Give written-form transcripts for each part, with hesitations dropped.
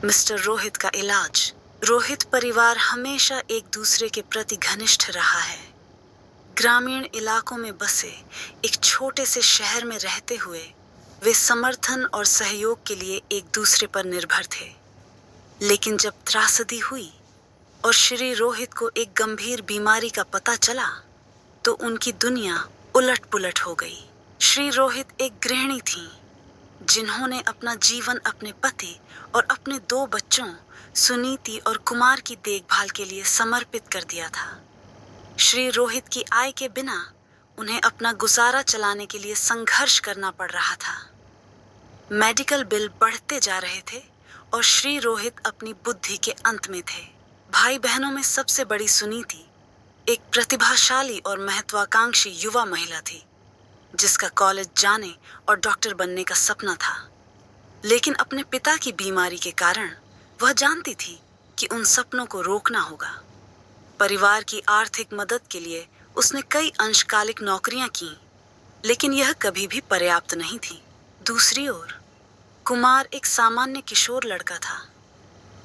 Mister Rohit का इलाज। रोहित परिवार हमेशा एक दूसरे के प्रति घनिष्ठ रहा है। ग्रामीण इलाकों में बसे एक छोटे से शहर में रहते हुए वे समर्थन और सहयोग के लिए एक दूसरे पर निर्भर थे। लेकिन जब त्रासदी हुई और श्री रोहित को एक गंभीर बीमारी का पता चला तो उनकी दुनिया उलट-पुलट हो गई। श्री रोहित एक गृहिणी थीं, जिन्होंने अपना जीवन अपने पति और अपने 2 बच्चों सुनीति और कुमार की देखभाल के लिए समर्पित कर दिया था। श्री रोहित की आय के बिना उन्हें अपना गुजारा चलाने के लिए संघर्ष करना पड़ रहा था। मेडिकल बिल बढ़ते जा रहे थे और श्री रोहित अपनी बुद्धि के अंत में थे। भाई बहनों में सबसे बड़ी सुनीति एक प्रतिभाशाली और महत्वाकांक्षी युवा महिला थी, जिसका कॉलेज जाने और डॉक्टर बनने का सपना था। लेकिन अपने पिता की बीमारी के कारण वह जानती थी कि उन सपनों को रोकना होगा। परिवार की आर्थिक मदद के लिए उसने कई अंशकालिक नौकरियां की, लेकिन यह कभी भी पर्याप्त नहीं थी। दूसरी ओर कुमार एक सामान्य किशोर लड़का था,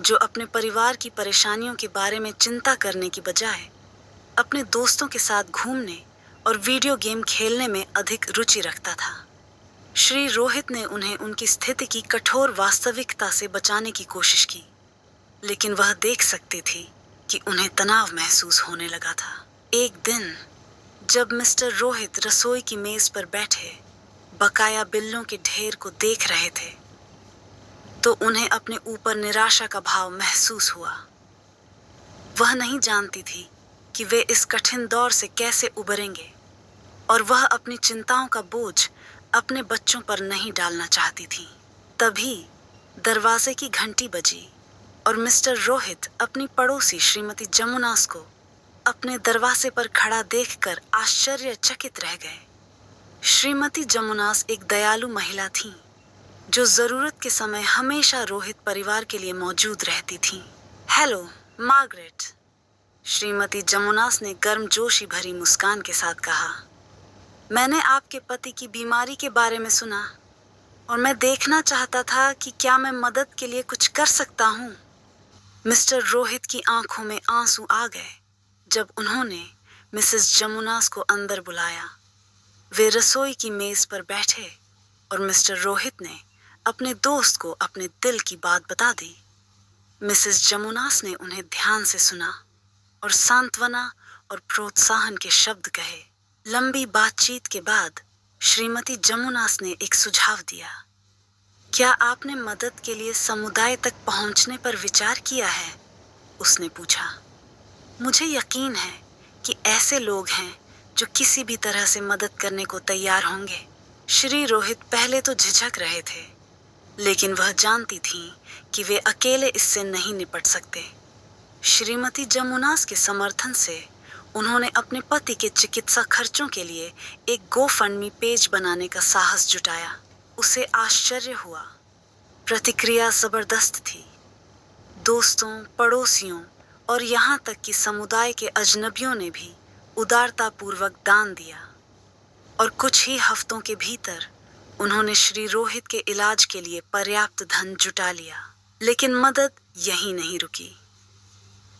जो अपने परिवार की परेशानियों के बारे में चिंता करने की बजाय अपने दोस्तों के साथ घूमने और वीडियो गेम खेलने में अधिक रुचि रखता था। श्री रोहित ने उन्हें उनकी स्थिति की कठोर वास्तविकता से बचाने की कोशिश की, लेकिन वह देख सकती थी कि उन्हें तनाव महसूस होने लगा था। एक दिन जब मिस्टर रोहित रसोई की मेज पर बैठे बकाया बिलों के ढेर को देख रहे थे, तो उन्हें अपने ऊपर निराशा का भाव महसूस हुआ। वह नहीं जानती थी कि वे इस कठिन दौर से कैसे उबरेंगे, और वह अपनी चिंताओं का बोझ अपने बच्चों पर नहीं डालना चाहती थी। तभी दरवाजे की घंटी बजी और मिस्टर रोहित अपनी पड़ोसी श्रीमती जमुनास को अपने दरवाजे पर खड़ा देखकर आश्चर्यचकित रह गए। श्रीमती जमुनास एक दयालु महिला थीं, जो जरूरत के समय हमेशा रोहित परिवार के लिए मौजूद रहती थीं। हेलो मार्गरेट, श्रीमती जमुनास ने गर्मजोशी भरी मुस्कान के साथ कहा। मैंने आपके पति की बीमारी के बारे में सुना और मैं देखना चाहता था कि क्या मैं मदद के लिए कुछ कर सकता हूँ। मिस्टर रोहित की आंखों में आंसू आ गए जब उन्होंने मिसेस जमुनास को अंदर बुलाया। वे रसोई की मेज पर बैठे और मिस्टर रोहित ने अपने दोस्त को अपने दिल की बात बता दी। मिसेस जमुनास ने उन्हें ध्यान से सुना और सांत्वना और प्रोत्साहन के शब्द कहे। लंबी बातचीत के बाद श्रीमती जमुनास ने एक सुझाव दिया। क्या आपने मदद के लिए समुदाय तक पहुंचने पर विचार किया है? उसने पूछा। मुझे यकीन है कि ऐसे लोग हैं जो किसी भी तरह से मदद करने को तैयार होंगे। श्री रोहित पहले तो झिझक रहे थे, लेकिन वह जानती थीं कि वे अकेले इससे नहीं निपट सकते। श्रीमती जमुनास के समर्थन से उन्होंने अपने पति के चिकित्सा खर्चों के लिए एक गोफंडमी पेज बनाने का साहस जुटाया। उसे आश्चर्य हुआ। प्रतिक्रिया जबरदस्त थी। दोस्तों, पड़ोसियों और यहाँ तक कि समुदाय के अजनबियों ने भी उदारतापूर्वक दान दिया, और कुछ ही हफ्तों के भीतर उन्होंने श्री रोहित के इलाज के लिए पर्याप्त धन जुटा लिया। लेकिन मदद यहीं नहीं रुकी।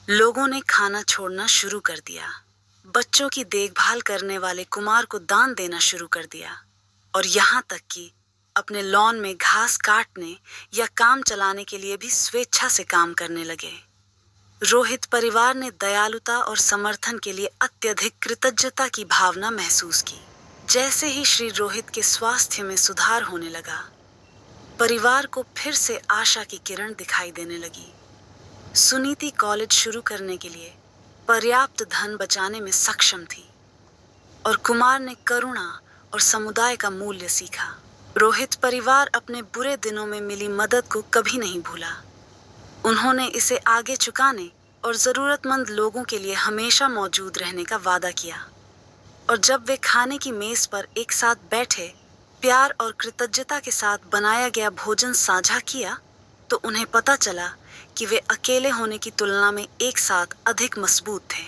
लोगों ने खाना छोड़ना शुरू कर दिया, बच्चों की देखभाल करने वाले कुमार को दान देना शुरू कर दिया, और यहाँ तक कि अपने लॉन में घास काटने या काम चलाने के लिए भी स्वेच्छा से काम करने लगे। रोहित परिवार ने दयालुता और समर्थन के लिए अत्यधिक कृतज्ञता की भावना महसूस की। जैसे ही श्री रोहित के स्वास्थ्य में सुधार होने लगा, परिवार को फिर से आशा की किरण दिखाई देने लगी। सुनीति कॉलेज शुरू करने के लिए पर्याप्त धन बचाने में सक्षम थी, और कुमार ने करुणा और समुदाय का मूल्य सीखा। रोहित परिवार अपने बुरे दिनों में मिली मदद को कभी नहीं भूला। उन्होंने इसे आगे चुकाने और जरूरतमंद लोगों के लिए हमेशा मौजूद रहने का वादा किया। और जब वे खाने की मेज पर एक साथ बैठे, प्यार और कृतज्ञता के साथ बनाया गया भोजन साझा किया, तो उन्हें पता चला कि वे अकेले होने की तुलना में एक साथ अधिक मजबूत थे।